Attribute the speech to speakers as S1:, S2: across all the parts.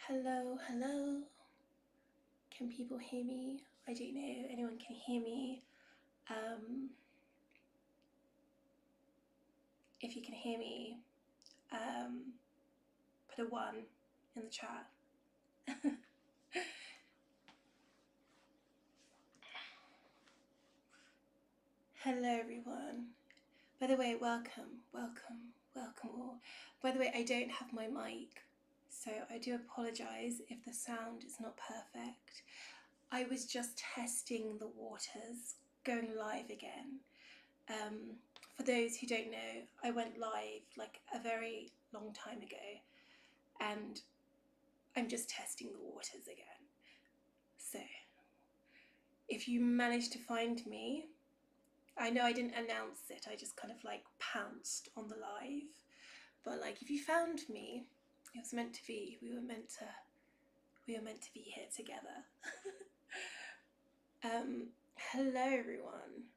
S1: Hello, hello. Can people hear me? I don't know if anyone can hear me. If you can hear me, put a 1 in the chat. Hello everyone. By the way, welcome all. By the way, I don't have my mic, so I do apologise if the sound is not perfect. I was just testing the waters, going live again. For those who don't know, I went live like a very long time ago, and I'm just testing the waters again. So, if you manage to find me, I know I didn't announce it, I just kind of like pounced on the live, but like if you found me, it was meant to be. We were meant to be here together. Hello everyone.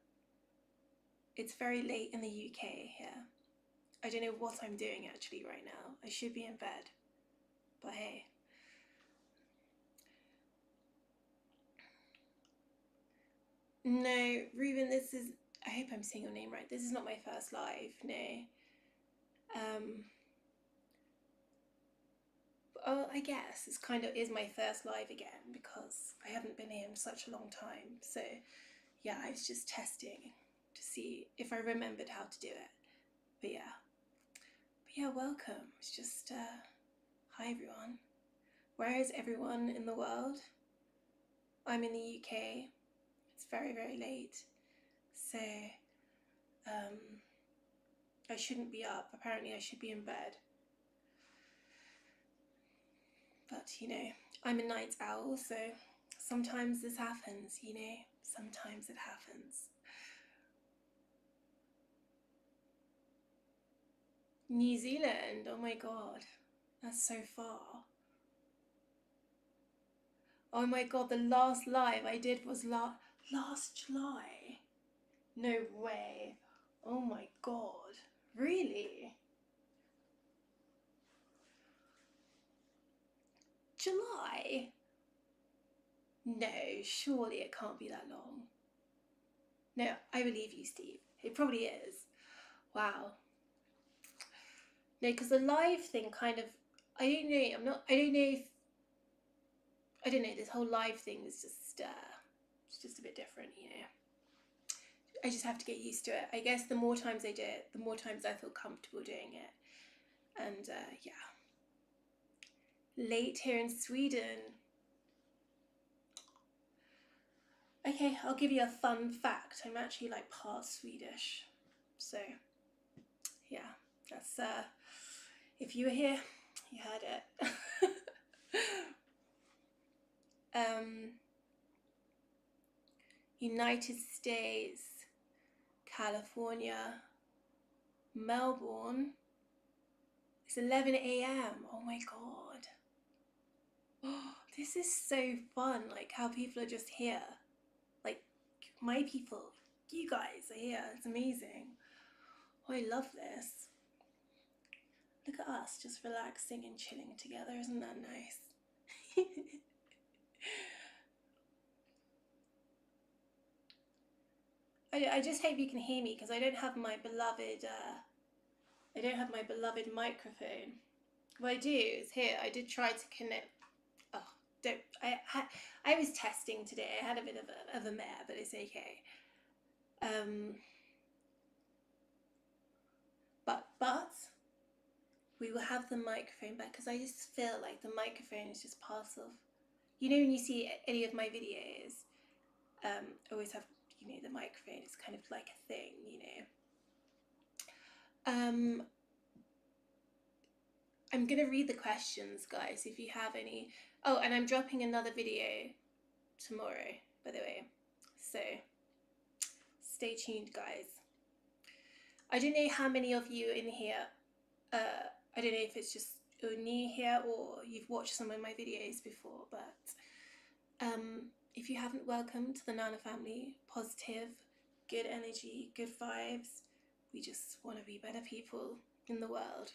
S1: It's very late in the UK here. I don't know what I'm doing actually right now. I should be in bed, but hey. No, Ruben, this is, I hope I'm saying your name right. This is not my first live, no. Well, I guess it's kind of is my first live again because I haven't been here in such a long time. So yeah, I was just testing to see if I remembered how to do it. But yeah, welcome. It's just, hi everyone. Where is everyone in the world? I'm in the UK. It's very, very late. So, I shouldn't be up. Apparently I should be in bed. But, you know, I'm a night owl, so sometimes this happens, you know? Sometimes it happens. New Zealand, oh my god, that's so far. Oh my god, the last live I did was last July. No way. Oh my god, really? July? No, surely it can't be that long. No, I believe you, Steve. It probably is. Wow. No, because the live thing kind of, I don't know, this whole live thing is just, it's just a bit different, you know. I just have to get used to it. I guess the more times I do it, the more times I feel comfortable doing it. And yeah. Late here in Sweden. Okay, I'll give you a fun fact. I'm actually like part Swedish. So, yeah, that's, if you were here, you heard it. United States, California, Melbourne. It's 11 AM. Oh my god. Oh, this is so fun, like how people are just here. Like my people, you guys are here. It's amazing. Oh, I love this. Look at us just relaxing and chilling together. Isn't that nice? I just hope you can hear me because I don't have my beloved microphone. What I do is here, I did try to connect. Oh, I was testing today. I had a bit of a mare, but it's okay. But we will have the microphone back because I just feel like the microphone is just part of, you know, when you see any of my videos, I always have, you know, the microphone is kind of like a thing, you know. I'm gonna read the questions, guys, if you have any. Oh, and I'm dropping another video tomorrow, by the way, so stay tuned, guys. I don't know how many of you in here, I don't know if it's just you're new here or you've watched some of my videos before, but if you haven't, welcome to the Nana family. Positive, good energy, good vibes. We just want to be better people in the world.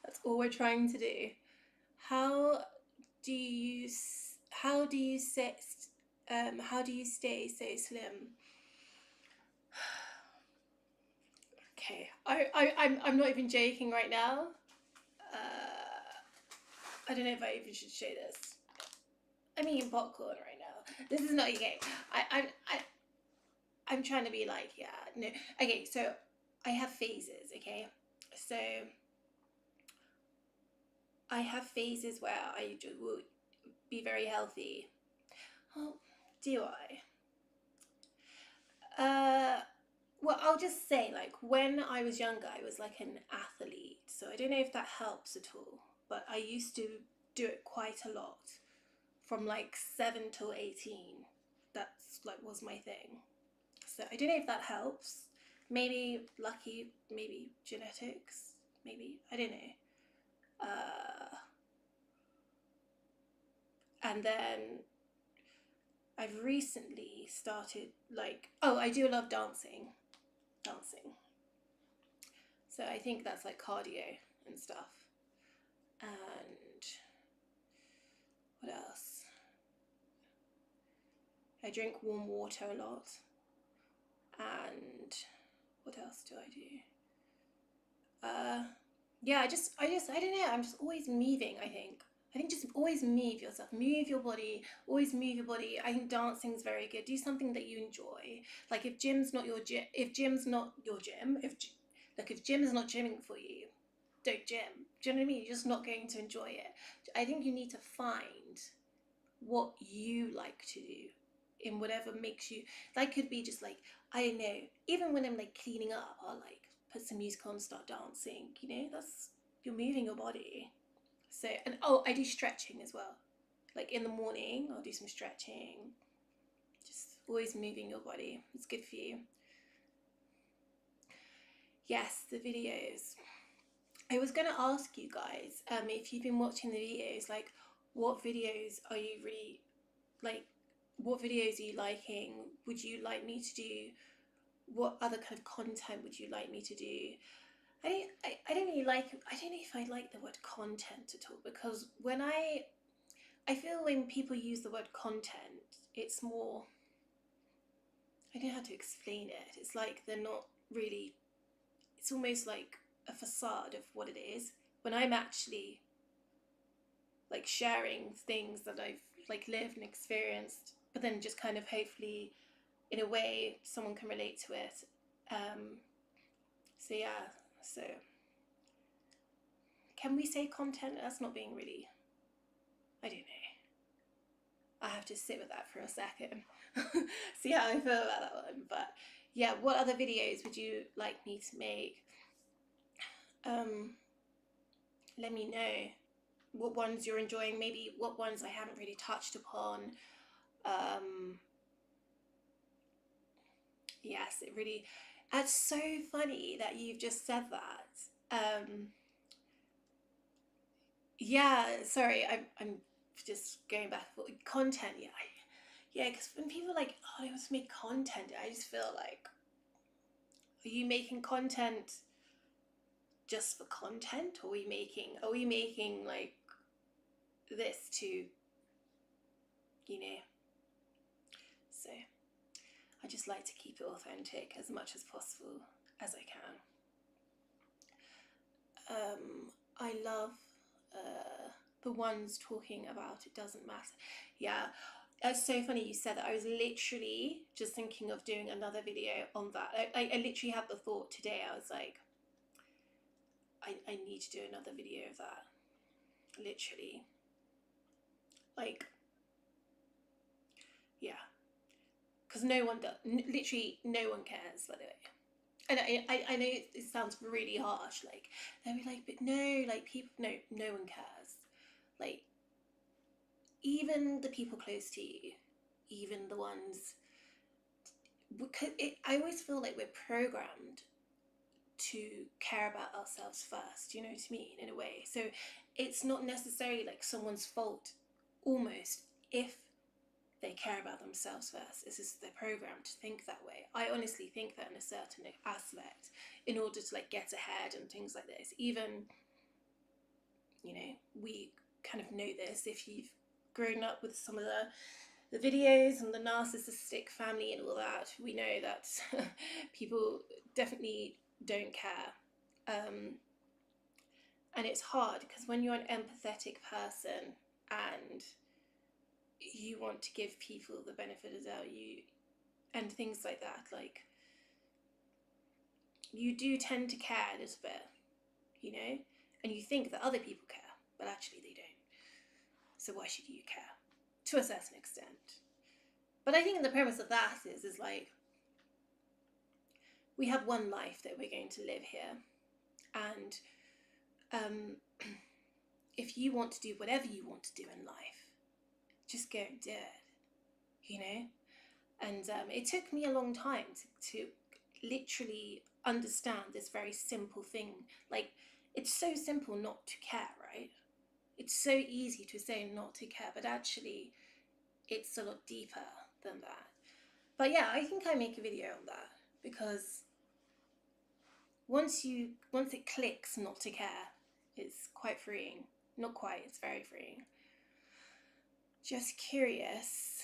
S1: That's all we're trying to do. How do you stay so slim? Okay, I'm not even joking right now. I don't know if I even should show this. I'm eating popcorn right now. This is not okay. I'm trying to be like, yeah, no. Okay, so I have phases, okay? So I have phases where I will be very healthy. Oh, do I? Well, I'll just say, like, when I was younger, I was like an athlete. So I don't know if that helps at all. But I used to do it quite a lot. From like 7 till 18. That's like was my thing. So I don't know if that helps. Maybe lucky, maybe genetics, maybe, I don't know. And then I've recently started like, oh, I do love dancing. So I think that's like cardio and stuff. And what else? I drink warm water a lot. And what else do I do? Yeah, I don't know, I'm just always moving, I think just always move yourself, move your body, always move your body. I think dancing's very good. Do something that you enjoy. Like if gym's not your gym, if gym is not gymming for you, don't gym. Do you know what I mean? You're just not going to enjoy it. I think you need to find what you like to do in whatever makes you, that could be just like, I don't know, even when I'm like cleaning up, I'll like put some music on, start dancing, you know, that's, you're moving your body. So, and oh, I do stretching as well. Like in the morning, I'll do some stretching. Just always moving your body. It's good for you. Yes, the videos. I was going to ask you guys, if you've been watching the videos, like what videos are you really, like what videos are you liking? Would you like me to do? What other kind of content would you like me to do? I don't really like, I don't know if I like the word content at all, because when I feel when people use the word content, it's more, I don't know how to explain it. It's like they're not really, it's almost like a facade of what it is, when I'm actually like sharing things that I've like lived and experienced, but then just kind of hopefully in a way someone can relate to it. So yeah, so can we say content? That's not being really, I don't know. I have to sit with that for a second. See how I feel about that one. But yeah, what other videos would you like me to make? Let me know what ones you're enjoying, maybe what ones I haven't really touched upon. Yes, it really, it's so funny that you've just said that. Yeah, sorry, I'm just going back for content. Yeah, because when people are like, oh, they want to make content, I just feel like, are you making content just for content, or are we making like this to, you know? So I just like to keep it authentic as much as possible as I can. I love the ones talking about it doesn't matter. Yeah, it's so funny you said that. I was literally just thinking of doing another video on that. I literally had the thought today. I was like, I need to do another video of that. Literally. Like, yeah. Because no one does. Literally no one cares, by the way. And I know it sounds really harsh, like they'll be like, but no, like people, no one cares. Like even the people close to you, even the ones, because I always feel like we're programmed to care about ourselves first, you know what I mean, in a way. So it's not necessarily like someone's fault, almost, if they care about themselves first. It's just they're programmed to think that way. I honestly think that in a certain aspect, in order to like get ahead and things like this. Even, you know, we kind of know this if you've grown up with some of the videos and the narcissistic family and all that. We know that people definitely don't care. And it's hard because when you're an empathetic person and you want to give people the benefit of the doubt, and things like that, like you do tend to care a little bit, you know, and you think that other people care, but actually they don't. So why should you care? To a certain extent. But I think the premise of that is like, we have one life that we're going to live here, and if you want to do whatever you want to do in life, just go and do it, you know. And it took me a long time to literally understand this very simple thing. Like, it's so simple not to care, right? It's so easy to say not to care, but actually it's a lot deeper than that. But yeah, I think I make a video on that, because once it clicks not to care, it's quite freeing. Not quite, it's very freeing. Just curious,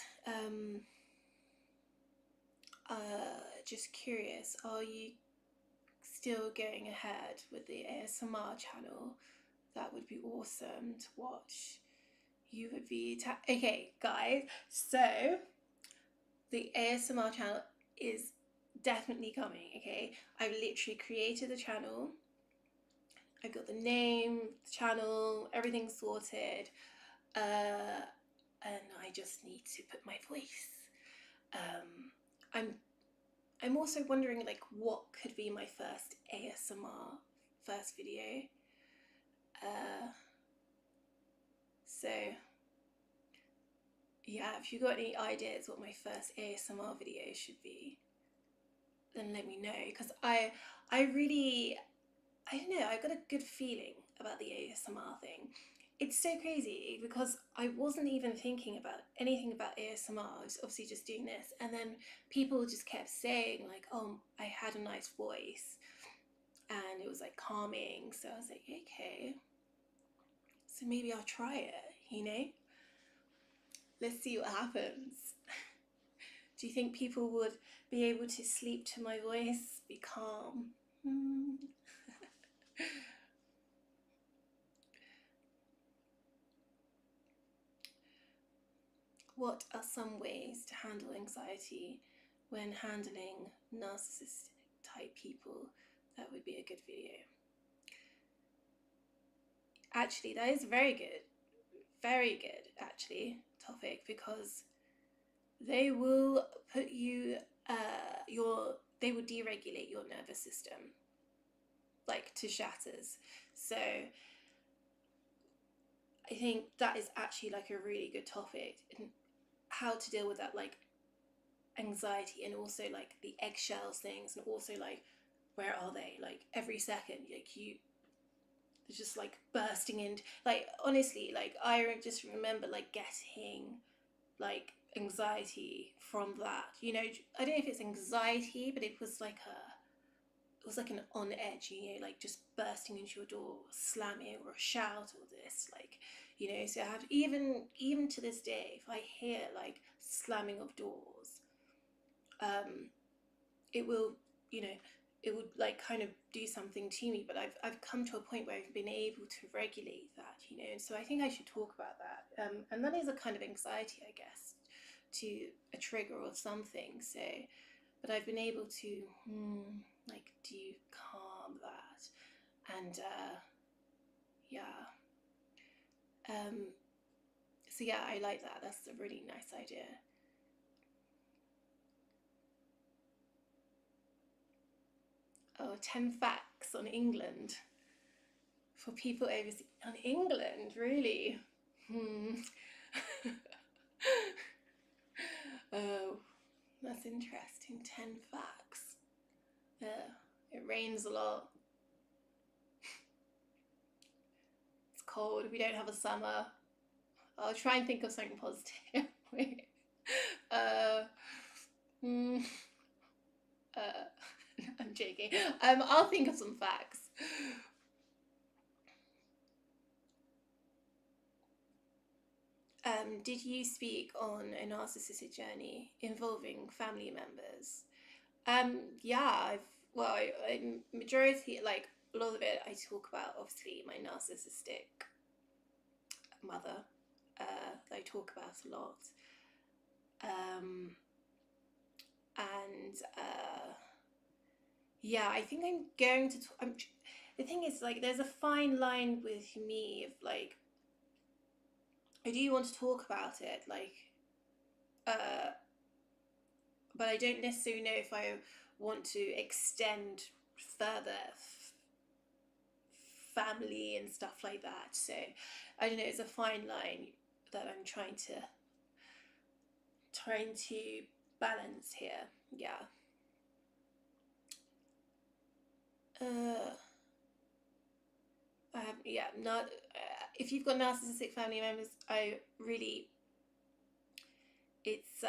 S1: are you still going ahead with the ASMR channel? That would be awesome to watch. You would be okay, guys, so the ASMR channel is definitely coming. Okay, I've literally created the channel. I got the name, the channel, everything sorted, and I just need to put my voice. I'm also wondering, like, what could be my first ASMR video. So yeah, if you got any ideas what my first ASMR video should be, then let me know, because I don't know, I got a good feeling about the ASMR thing. It's so crazy because I wasn't even thinking about anything about ASMR. I was obviously just doing this, and then people just kept saying like, oh, I had a nice voice and it was like calming. So I was like, okay, so maybe I'll try it, you know? Let's see what happens. Do you think people would be able to sleep to my voice, be calm? What are some ways to handle anxiety when handling narcissistic type people? That would be a good video. Actually, that is very good actually topic, because they will put you they will deregulate your nervous system like to shatters. So I think that is actually like a really good topic, and how to deal with that, like anxiety, and also like the eggshells things, and also like where are they, like every second, like they're just like bursting in, like honestly, like I just remember like getting like anxiety from that, you know. I don't know if it's anxiety, but it was like an on edge, you know, like just bursting into your door, slamming, or a shout, or this, like, you know. So I have, even to this day, if I hear like slamming of doors, it will, you know, it would like kind of do something to me. But I've come to a point where I've been able to regulate that, you know. And so I think I should talk about that. And that is a kind of anxiety, I guess, to a trigger or something. So, but I've been able to like calm that, and yeah. So yeah, I like that. That's a really nice idea. Oh, 10 facts on England for people overseas. On England, really? Oh, that's interesting. 10 facts. It rains a lot. It's cold. We don't have a summer. I'll try and think of something positive. Wait. Hmm. I'm joking. I'll think of some facts. Did you speak on a narcissistic journey involving family members? Yeah, majority, like a lot of it, I talk about obviously my narcissistic mother. I talk about a lot. Yeah, I think I'm going to. The thing is, like, there's a fine line with me of like, I do want to talk about it, like, but I don't necessarily know if I want to extend further family and stuff like that. So I don't know. It's a fine line that I'm trying to balance here. Yeah. Not if you've got narcissistic family members, it's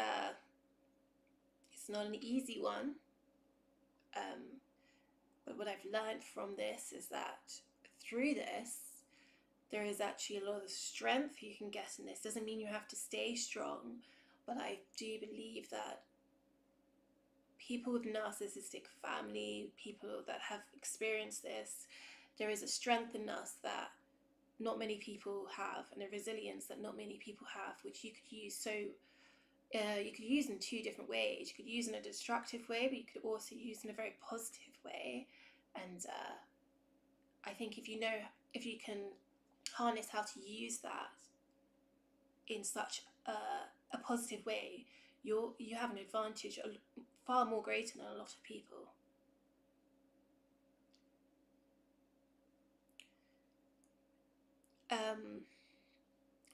S1: not an easy one. But what I've learned from this is that through this, there is actually a lot of strength you can get in this. Doesn't mean you have to stay strong, but I do believe that people with narcissistic family, people that have experienced this, there is a strength in us that not many people have, and a resilience that not many people have, which you could use. So you could use in two different ways. You could use in a destructive way, but you could also use in a very positive way. And I think if you can harness how to use that in such a positive way, you have an advantage far more greater than a lot of people.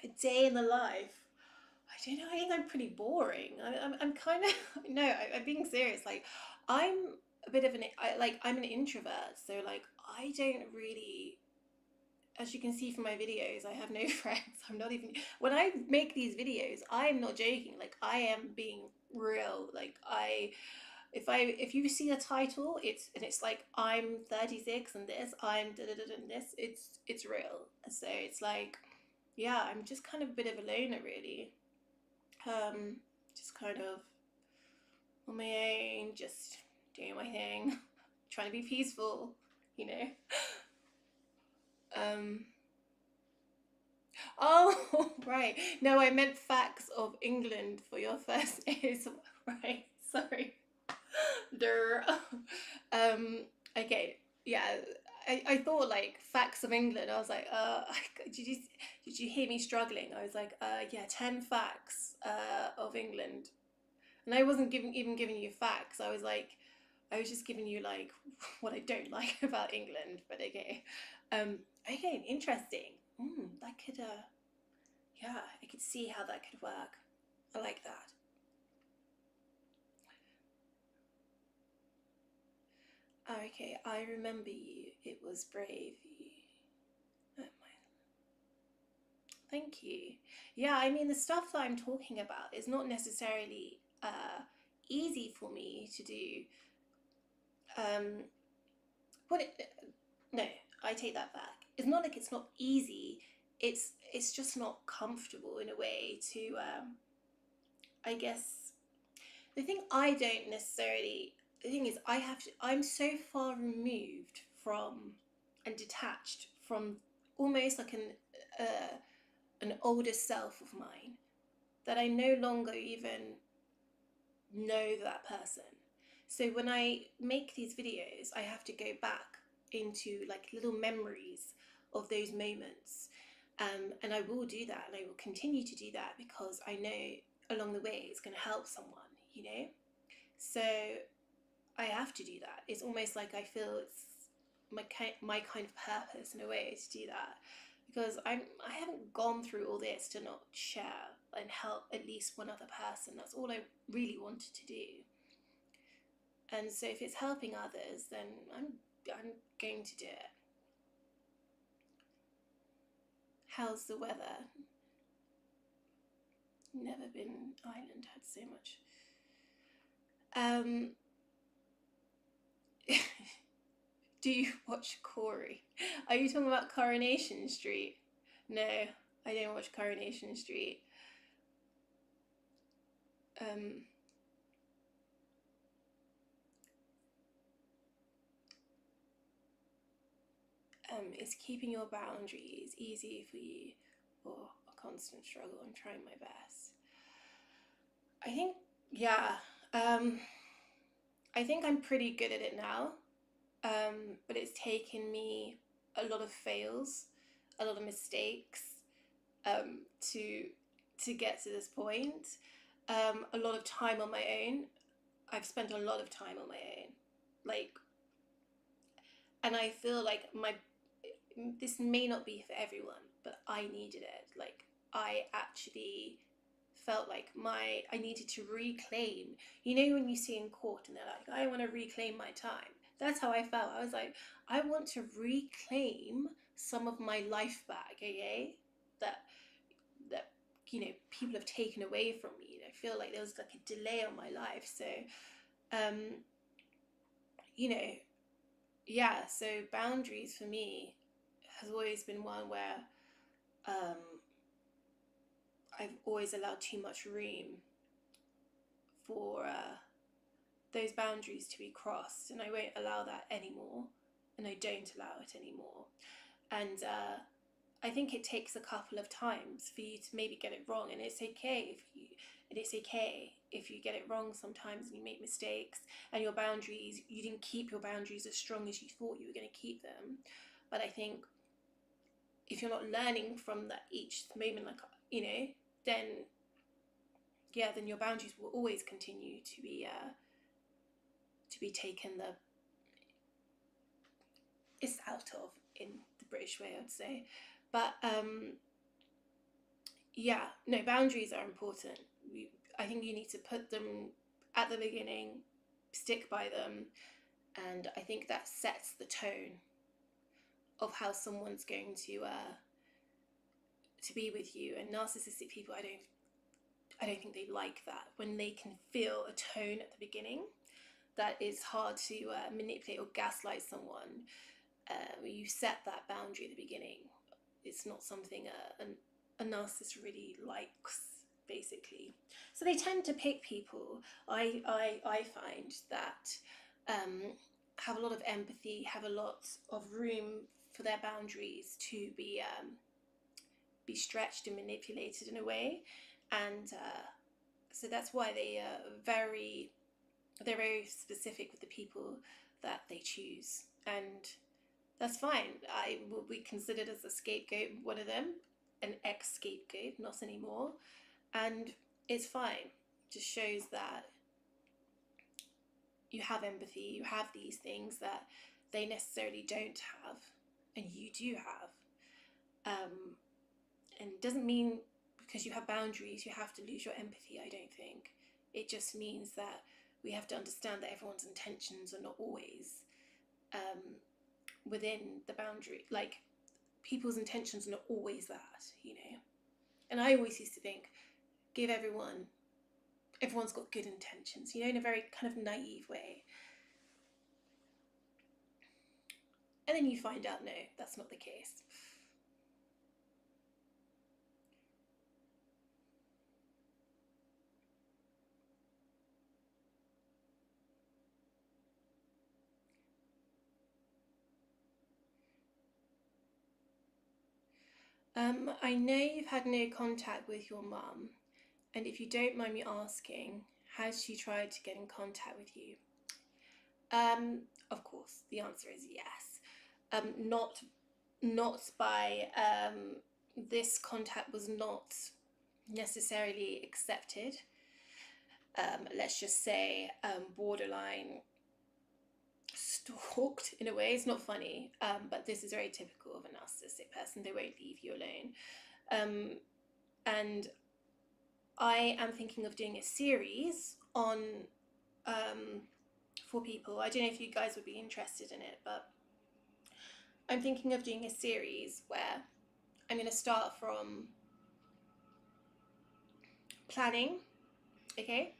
S1: A day in the life. I don't know. I think I'm pretty boring. I'm kind of no. I'm being serious. Like, I'm a bit of I'm an introvert. So like, I don't really. As you can see from my videos, I have no friends. I'm not even when I make these videos. I'm not joking. Like, I am being real. Like, if you see the title, it's like I'm 36 and this, I'm da da da and this. It's real. So it's like, yeah, I'm just kind of a bit of a loner, really. Just kind of on my own, just doing my thing, trying to be peaceful, you know. Oh, right. No, I meant facts of England for your first is right. Sorry. Okay. Yeah. I thought like facts of England. I was like, did you hear me struggling? I was like, yeah, 10 facts of England, and I wasn't even giving you facts. I was just giving you like what I don't like about England. But okay, okay, interesting. That could yeah, I could see how that could work. I like that. Okay, I remember you. It was brave. Oh, thank you. Yeah, I mean, the stuff that I'm talking about is not necessarily easy for me to do. What? No, I take that back. It's not like it's not easy. It's just not comfortable in a way to. I guess the thing I don't necessarily. The thing is, I'm so far removed from and detached from almost like an older self of mine that I no longer even know that person. So when I make these videos, I have to go back into like little memories of those moments. And I will do that, and I will continue to do that because I know along the way it's going to help someone, you know? So I have to do that. It's almost like I feel it's my kind of purpose in a way to do that, because I haven't gone through all this to not share and help at least one other person. That's all I really wanted to do. And so if it's helping others, then I'm going to do it. How's the weather? Never been Ireland, had so much. Do you watch Corey? Are you talking about Coronation Street? No, I don't watch Coronation Street. Is keeping your boundaries easy for you or a constant struggle? I'm trying my best. I think, yeah. I think I'm pretty good at it now. But it's taken me a lot of fails, a lot of mistakes, to get to this point. A lot of time on my own. I've spent a lot of time on my own, like, and I feel like this may not be for everyone, but I needed it. Like, I actually felt like I needed to reclaim. You know when you see in court and they're like, I want to reclaim my time. That's how I felt. I was like, I want to reclaim some of my life back, okay? That people have taken away from me. I feel like there was like a delay on my life. So, yeah. So boundaries for me has always been one where I've always allowed too much room for those boundaries to be crossed, and I won't allow that anymore, and I don't allow it anymore. And I think it takes a couple of times for you to maybe get it wrong, and it's okay if you get it wrong sometimes and you make mistakes, and your boundaries, you didn't keep your boundaries as strong as you thought you were going to keep them. But I think if you're not learning from that each moment, like, then your boundaries will always continue to be taken the piss out of, in the British way, I'd say. But boundaries are important. I think you need to put them at the beginning, stick by them, and I think that sets the tone of how someone's going to be with you. And narcissistic people, I don't think they like that, when they can feel a tone at the beginning that is hard to manipulate or gaslight someone. You set that boundary at the beginning. It's not something a narcissist really likes, basically. So they tend to pick people, I find, that have a lot of empathy, have a lot of room for their boundaries to be stretched and manipulated in a way. And so that's why they're very specific with the people that they choose, and that's fine. I will be considered as a scapegoat, one of them, an ex-scapegoat, not anymore, and it's fine. It just shows that you have empathy, you have these things that they necessarily don't have, and you do have. And it doesn't mean because you have boundaries you have to lose your empathy, I don't think. It just means that we have to understand that everyone's intentions are not always within the boundary. Like, people's intentions are not always that, And I always used to think, everyone's got good intentions, in a very kind of naive way. And then you find out, no, that's not the case. I know you've had no contact with your mum, and if you don't mind me asking, has she tried to get in contact with you? Of course, the answer is yes. Not by, this contact was not necessarily accepted. Let's just say borderline stalked in a way. It's not funny, but this is very typical of a narcissistic person. They won't leave you alone. And I am thinking of doing a series on for people. I don't know if you guys would be interested in it, but I'm thinking of doing a series where I'm going to start from planning, okay,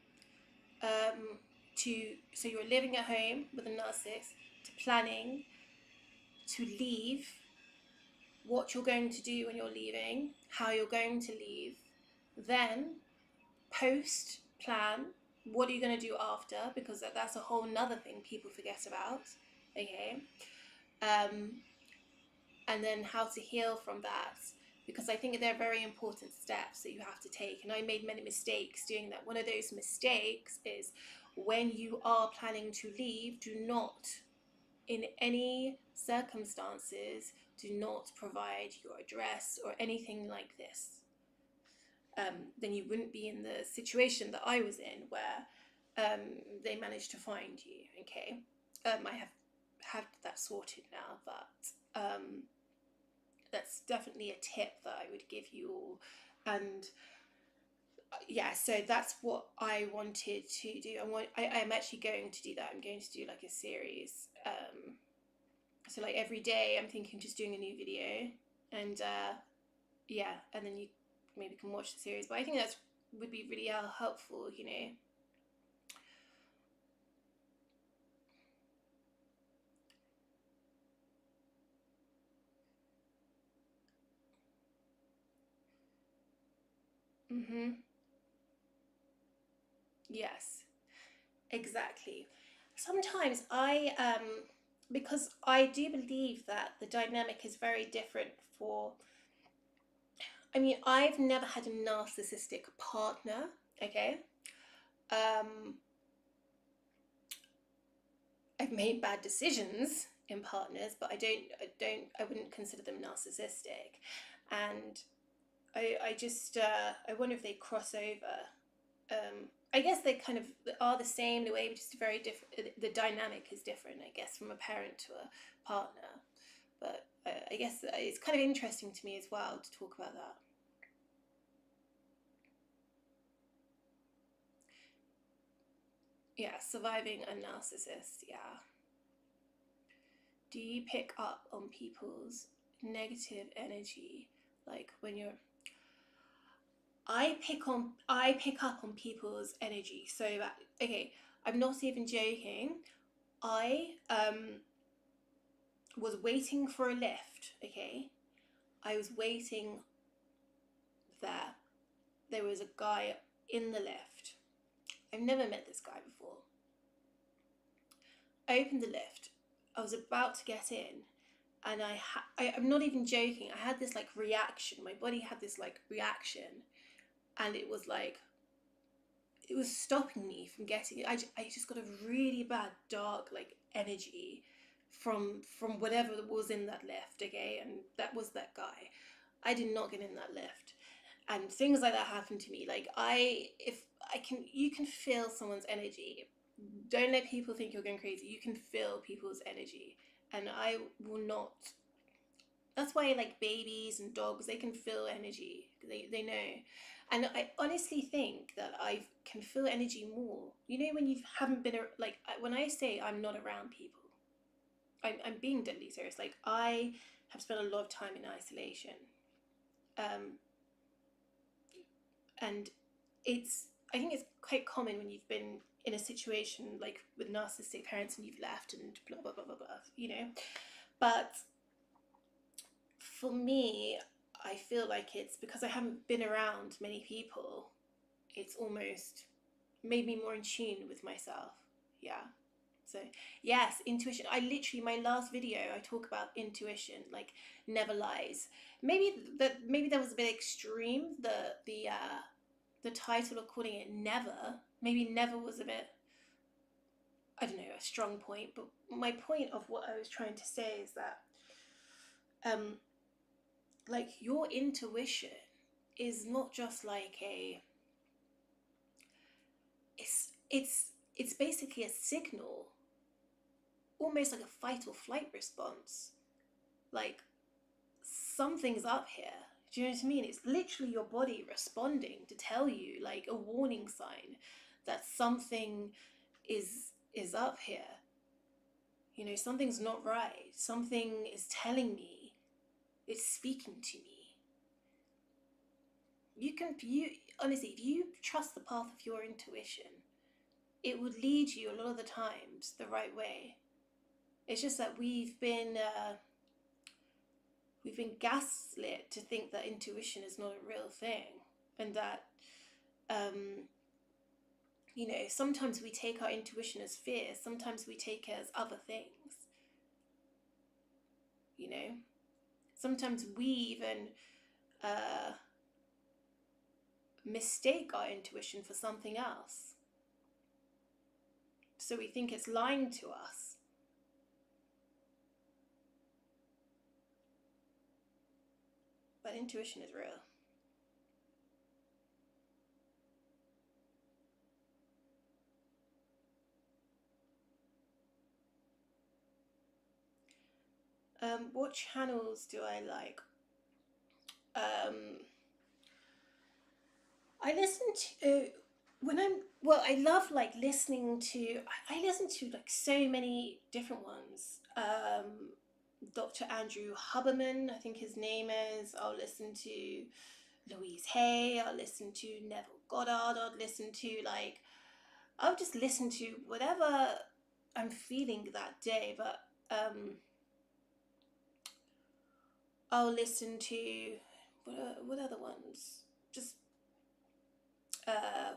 S1: so you're living at home with a narcissist, to planning, to leave, what you're going to do when you're leaving, how you're going to leave, then post plan, what are you going to do after, because that's a whole nother thing people forget about, okay, and then how to heal from that, because I think they're very important steps that you have to take, and I made many mistakes doing that. One of those mistakes is when you are planning to leave, do not, in any circumstances, do not provide your address or anything like this. Then you wouldn't be in the situation that I was in, where they managed to find you, okay? I have had that sorted now, but that's definitely a tip that I would give you all. And yeah, so that's what I wanted to do. I'm actually going to do that. I'm going to do like a series. So like every day I'm thinking just doing a new video, and yeah, and then you maybe can watch the series. But I think that's would be really helpful, you know. Yes, exactly. Sometimes because I do believe that the dynamic is very different for, I mean, I've never had a narcissistic partner, okay? I've made bad decisions in partners, but I wouldn't consider them narcissistic. And I wonder if they cross over. I guess they kind of are the same in a way, but just very different. The dynamic is different, I guess, from a parent to a partner. But I guess it's kind of interesting to me as well to talk about that. Yeah, surviving a narcissist, yeah. Do you pick up on people's negative energy? Like when you're... I pick up on people's energy so that, okay, I'm not even joking. I was waiting for a lift, okay? I was waiting there. There was a guy in the lift. I've never met this guy before. I opened the lift. I was about to get in, and I'm not even joking. I had this like reaction. My body had this like reaction, and it was like, it was stopping me from getting it. I just got a really bad dark like energy from whatever was in that lift, okay? And that was that guy. I did not get in that lift. And things like that happen to me. Like you can feel someone's energy. Don't let people think you're going crazy. You can feel people's energy. And I will not. That's why like babies and dogs, they can feel energy. They know. And I honestly think that I can feel energy more. You know, when you haven't been, like, when I say I'm not around people, I'm being deadly serious. Like, I have spent a lot of time in isolation. And I think it's quite common when you've been in a situation like with narcissistic parents and you've left and blah, blah, blah, blah, blah, you know. But for me, I feel like it's because I haven't been around many people, it's almost made me more in tune with myself. Yeah. So yes, intuition. I literally, my last video, I talk about intuition, like never lies. Maybe that was a bit extreme. The title of calling it never. Maybe never was a bit, I don't know, a strong point. But my point of what I was trying to say is that like your intuition is not just like it's basically a signal almost like a fight or flight response. Like, something's up here. Do you know what I mean? It's literally your body responding to tell you, like a warning sign, that something is up here. You know, something's not right. Something is telling me, it's speaking to me. You honestly, if you trust the path of your intuition, it would lead you a lot of the times the right way. It's just that we've been gaslit to think that intuition is not a real thing, and that you know, sometimes we take our intuition as fear, sometimes we take it as other things. You know, sometimes we even mistake our intuition for something else. So we think it's lying to us. But intuition is real. What channels do I like? I listen to I love like listening to. I listen to like so many different ones. Dr. Andrew Huberman, I think his name is. I'll listen to Louise Hay. I'll listen to Neville Goddard. I'll just listen to whatever I'm feeling that day. But I'll listen to what other ones? Just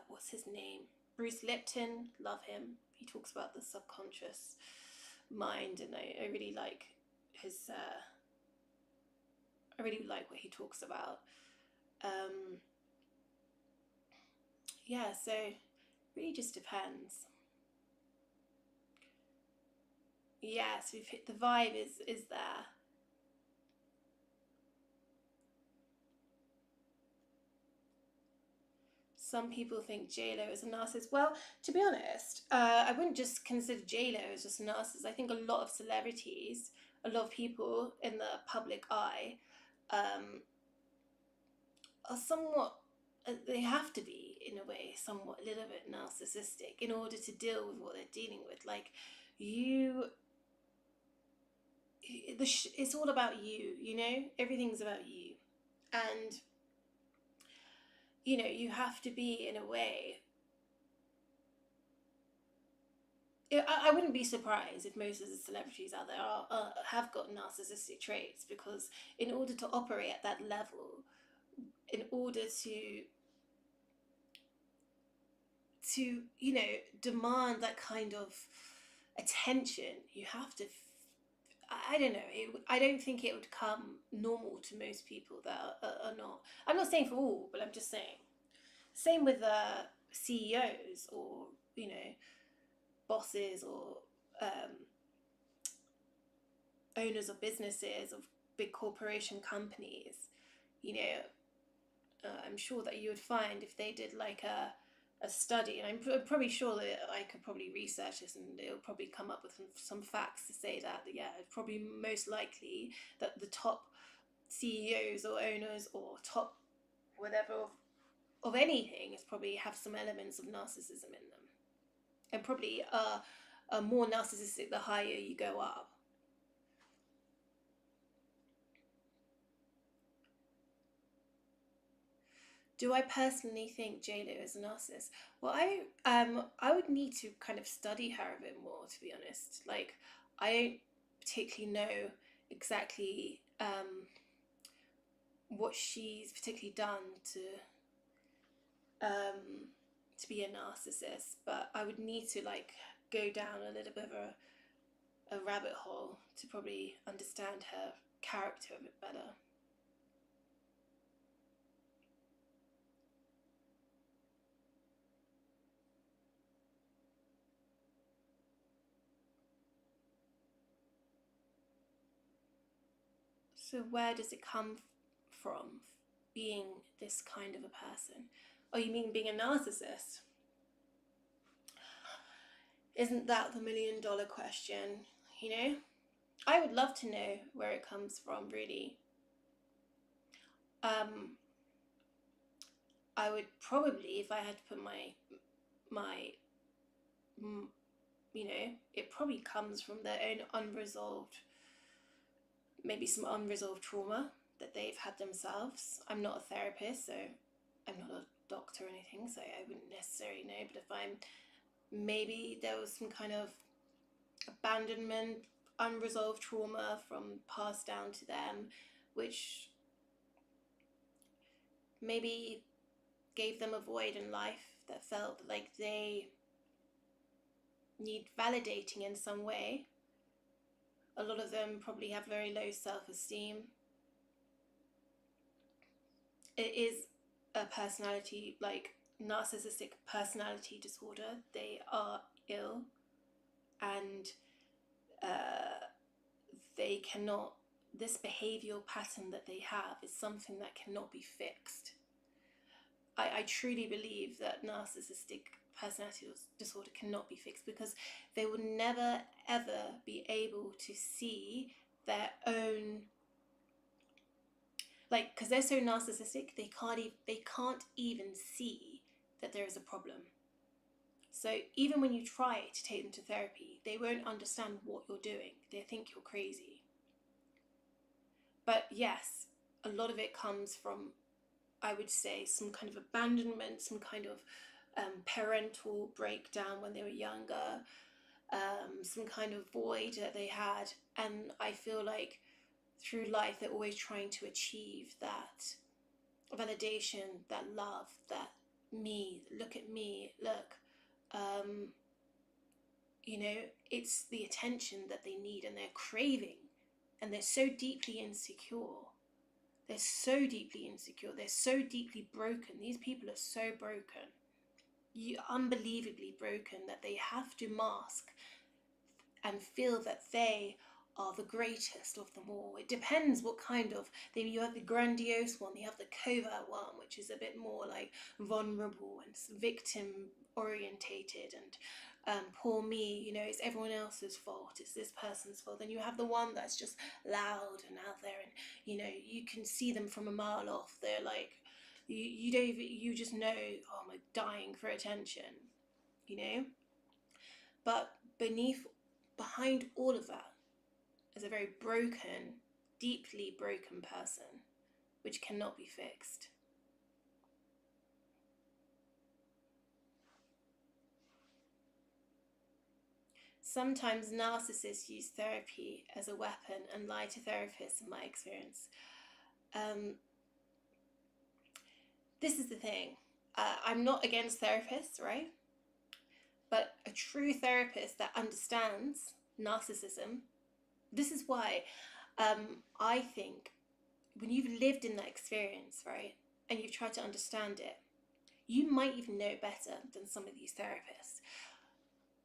S1: what's his name? Bruce Lipton, love him. He talks about the subconscious mind, and I really like his I really like what he talks about. Yeah, so it really just depends. Yeah, so we've hit the vibe is there. Some people think J-Lo is a narcissist. Well, to be honest, I wouldn't just consider J-Lo as just a narcissist. I think a lot of celebrities, a lot of people in the public eye, are somewhat, they have to be, in a way, somewhat a little bit narcissistic in order to deal with what they're dealing with. Like, it's all about you, you know? Everything's about you. And, you know, you have to be, in a way, I wouldn't be surprised if most of the celebrities out there have got narcissistic traits, because in order to operate at that level, in order to you know, demand that kind of attention, you have to I don't know, I don't think it would come normal to most people that are not. I'm not saying for all, but I'm just saying. Same with CEOs, or, you know, bosses, or owners of businesses, of big corporation companies. You know, I'm sure that you would find, if they did like a study, and I'm probably sure that I could probably research this, and it'll probably come up with some facts to say that, yeah, it's probably most likely that the top CEOs or owners or top whatever of anything is probably have some elements of narcissism in them, and probably are more narcissistic the higher you go up. Do I personally think JLo is a narcissist? Well, I would need to kind of study her a bit more, to be honest. Like, I don't particularly know exactly what she's particularly done to be a narcissist, but I would need to like go down a little bit of a rabbit hole to probably understand her character a bit better. So where does it come from, being this kind of a person? Oh, you mean being a narcissist? Isn't that the $1 million question? you know? I would love to know where it comes from, really. I would probably, if I had to put my you know, it probably comes from their own unresolved, maybe some unresolved trauma that they've had themselves. I'm not a therapist, so I'm not a doctor or anything, so I wouldn't necessarily know, but maybe there was some kind of abandonment, unresolved trauma from passed down to them, which maybe gave them a void in life that felt like they need validating in some way. A lot of them probably have very low self-esteem. It is a personality, like narcissistic personality disorder. They are ill, and they cannot, this behavioral pattern that they have is something that cannot be fixed. I truly believe that narcissistic personality disorder cannot be fixed, because they will never ever be able to see their own, like, because they're so narcissistic, they can't even see that there is a problem. So even when you try to take them to therapy, they won't understand what you're doing. They think you're crazy. But yes, a lot of it comes from, I would say, some kind of abandonment, some kind of parental breakdown when they were younger, some kind of void that they had. And I feel like through life, they're always trying to achieve that validation, that love, that me, look at me, look. You know, it's the attention that they need and they're craving, and they're so deeply insecure. They're so deeply insecure. They're so deeply broken. These people are so broken, unbelievably broken, that they have to mask and feel that they are the greatest of them all. It depends what kind of, you have the grandiose one, you have the covert one, which is a bit more like vulnerable and victim orientated, and poor me, you know, it's everyone else's fault, it's this person's fault. Then you have the one that's just loud and out there, and you know, you can see them from a mile off. They're like, you don't even, you just know, oh, I'm dying for attention, you know. But behind all of that is a very broken, deeply broken person, which cannot be fixed. Sometimes narcissists use therapy as a weapon and lie to therapists, in my experience. This is the thing. I'm not against therapists, right? But a true therapist that understands narcissism, this is why I think when you've lived in that experience, right, and you've tried to understand it, you might even know better than some of these therapists.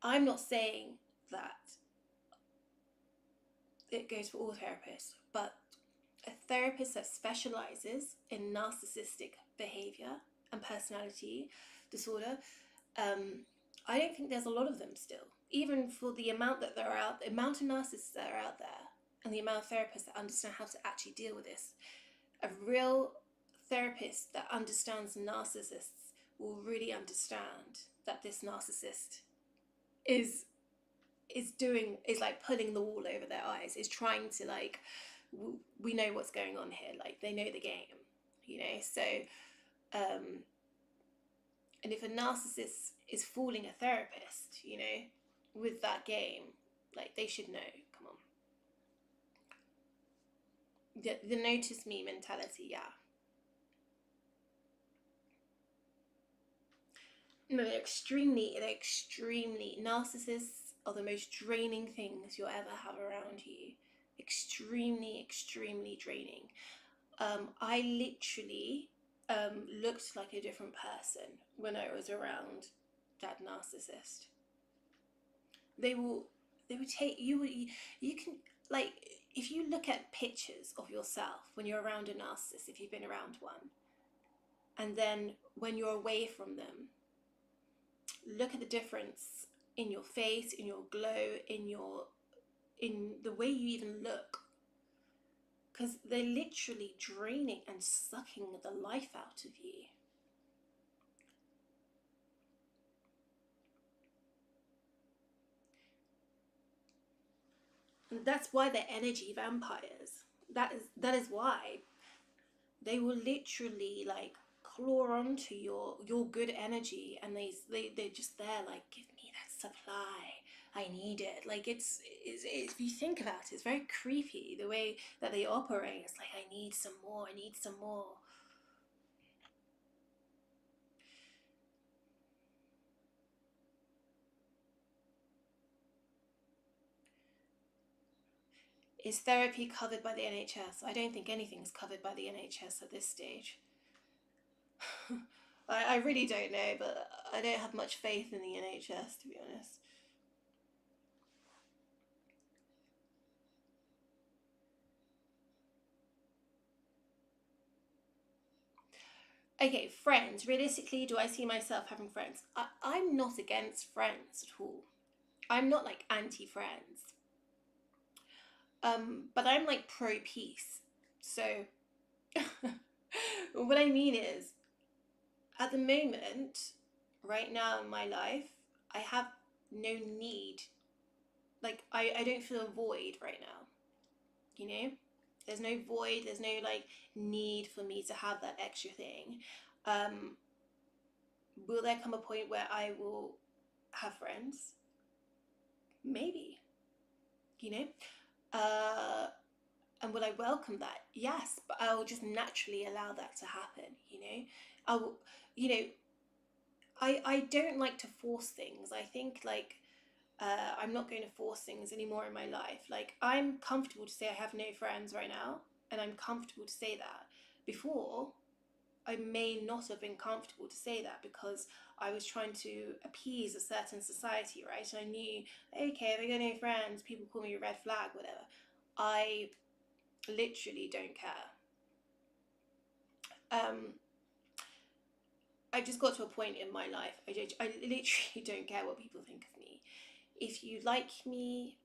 S1: I'm not saying that it goes for all therapists, but a therapist that specializes in narcissistic behavior and personality disorder, I don't think there's a lot of them still. Even for the amount that they're out, the amount of narcissists that are out there, and the amount of therapists that understand how to actually deal with this, a real therapist that understands narcissists will really understand that this narcissist is like pulling the wool over their eyes, is trying to, like, we know what's going on here, like they know the game, you know. So and if a narcissist is fooling a therapist, you know, with that game, like, they should know. Come on. The notice me mentality, yeah. No, they're extremely, narcissists are the most draining things you'll ever have around you. Extremely, extremely draining. I literally looked like a different person when I was around that narcissist. They would take you can, like, if you look at pictures of yourself when you're around a narcissist, if you've been around one, and then when you're away from them, look at the difference in your face, in your glow, in your in the way you even look, because they're literally draining and sucking the life out of you. And that's why they're energy vampires. That is why they will literally like claw onto your good energy, and they're just there like, give me that supply, I need it. Like it's if you think about it, it's very creepy the way that they operate. It's like, I need some more, I need some more. Is therapy covered by the NHS? I don't think anything's covered by the NHS at this stage. I really don't know, but I don't have much faith in the NHS, to be honest. Okay, friends. Realistically, do I see myself having friends? I'm not against friends at all. I'm not like anti-friends. But I'm like pro-peace. So, what I mean is, at the moment, right now in my life, I have no need. Like, I don't feel a void right now. You know? There's no void, there's no like need for me to have that extra thing. Will there come a point where I will have friends? Maybe, you know? And will I welcome that? Yes, but I'll just naturally allow that to happen, you know? I will, you know, I don't like to force things. I think like I'm not going to force things anymore in my life. Like, I'm comfortable to say I have no friends right now, and I'm comfortable to say that. Before, I may not have been comfortable to say that because I was trying to appease a certain society, right? And I knew, okay, if I got no friends, people call me a red flag, whatever. I literally don't care. I just got to a point in my life, I literally don't care what people think of me. If you like me,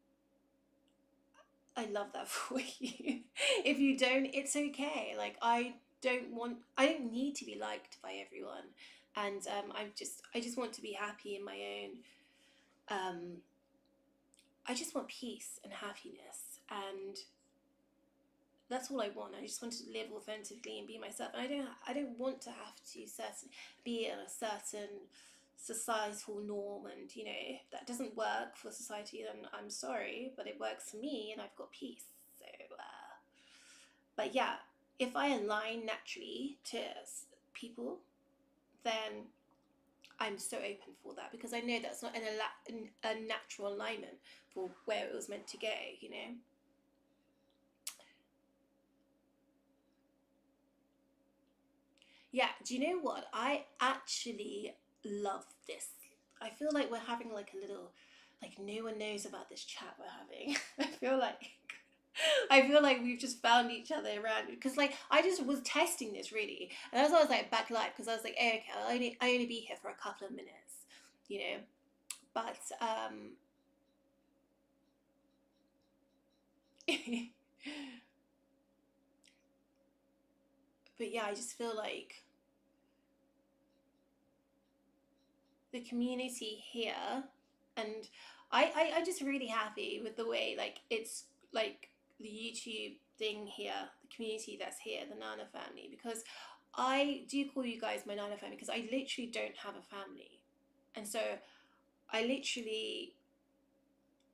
S1: I love that for you. If you don't, it's okay. Like, I don't need to be liked by everyone. And I just want to be happy in my own. I just want peace and happiness, and that's all I want. I just want to live authentically and be myself. And I don't want to have to be in a certain societal norm, and you know, if that doesn't work for society, then I'm sorry, but it works for me and I've got peace. So but yeah, if I align naturally to people, then I'm so open for that, because I know that's not a natural alignment for where it was meant to go, you know. Yeah, do you know what? I actually love this. I feel like we're having like a little, like, no one knows about this chat we're having. I feel like we've just found each other around, because like I just was testing this really, and that's why I was like back live, because I was like, hey, okay, I only be here for a couple of minutes, you know. But but yeah, I just feel like the community here, and I just really happy with the way like it's like the YouTube thing here, the community that's here, the Nana family, because I do call you guys my Nana family because I literally don't have a family, and so I literally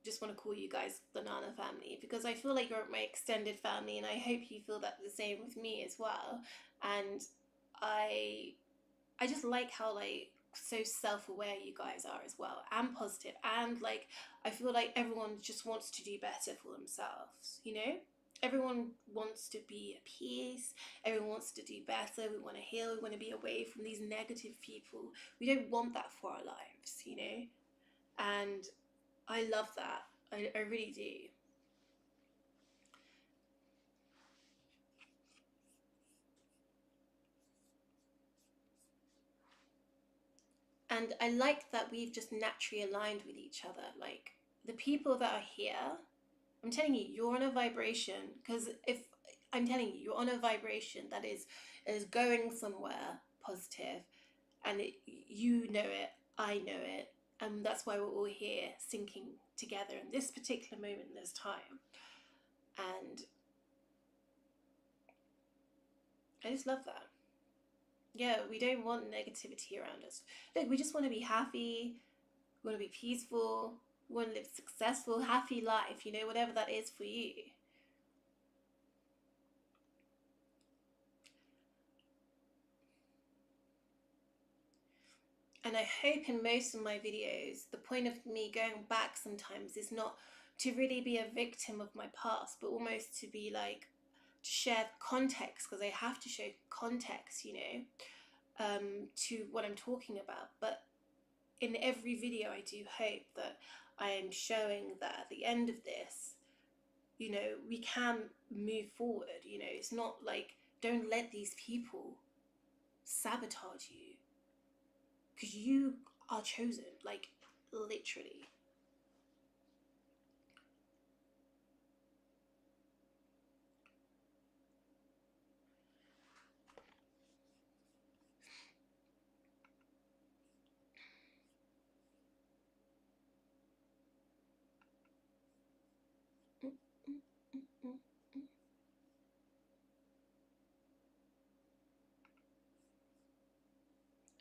S1: just want to call you guys the Nana family, because I feel like you're my extended family, and I hope you feel that the same with me as well. And I I just like how like so self-aware you guys are as well, and positive, and like I feel like everyone just wants to do better for themselves, you know. Everyone wants to be at peace, everyone wants to do better, we want to heal, we want to be away from these negative people. We don't want that for our lives, you know. And I love that. I really do. And I like that we've just naturally aligned with each other. Like, the people that are here, I'm telling you, you're on a vibration, because if I'm telling you, you're on a vibration that is going somewhere positive, and you know it, I know it, and that's why we're all here syncing together in this particular moment in this time. And I just love that. Yeah, we don't want negativity around us. Look, we just want to be happy, we want to be peaceful, we want to live a successful, happy life, you know, whatever that is for you. And I hope in most of my videos, the point of me going back sometimes is not to really be a victim of my past, but almost to be like, to share context, because I have to show context, you know, to what I'm talking about. But in every video, I do hope that I am showing that at the end of this, you know, we can move forward. You know, it's not like, don't let these people sabotage you, because you are chosen, like literally.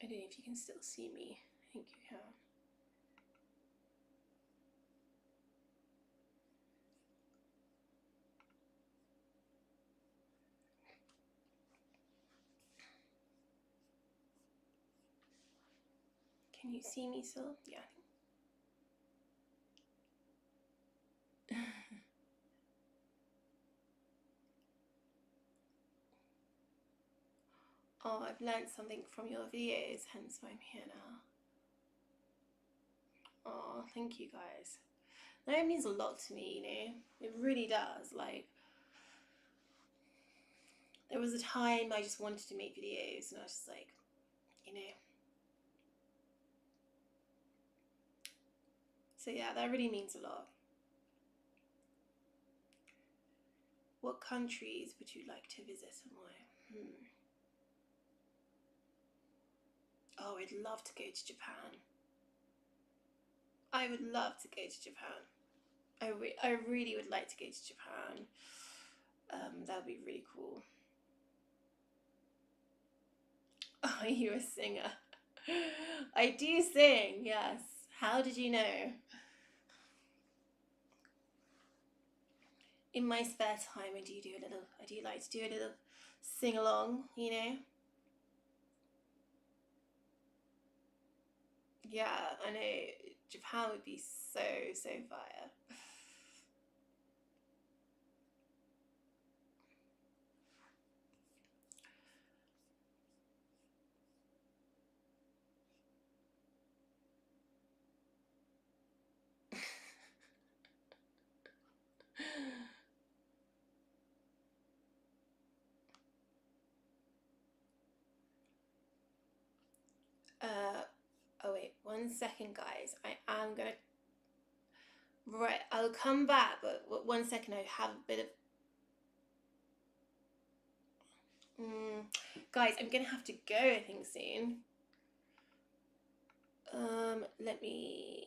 S1: I don't know if you can still see me. I think you can. Can you see me still? Yeah. Oh, I've learned something from your videos, hence why I'm here now. Oh, thank you guys. That means a lot to me, you know? It really does. Like, there was a time I just wanted to make videos, and I was just like, you know. So yeah, that really means a lot. What countries would you like to visit and why? Oh, I'd love to go to Japan. I would love to go to Japan. I really would like to go to Japan. That would be really cool. Are you a singer? I do sing, yes. How did you know? In my spare time, I do like to do a little sing along, you know? Yeah, I know. Japan would be so fire. Oh wait, 1 second, guys. I am gonna. Right, I'll come back, but 1 second, I have a bit of. Guys, I'm gonna have to go, I think, soon. Let me.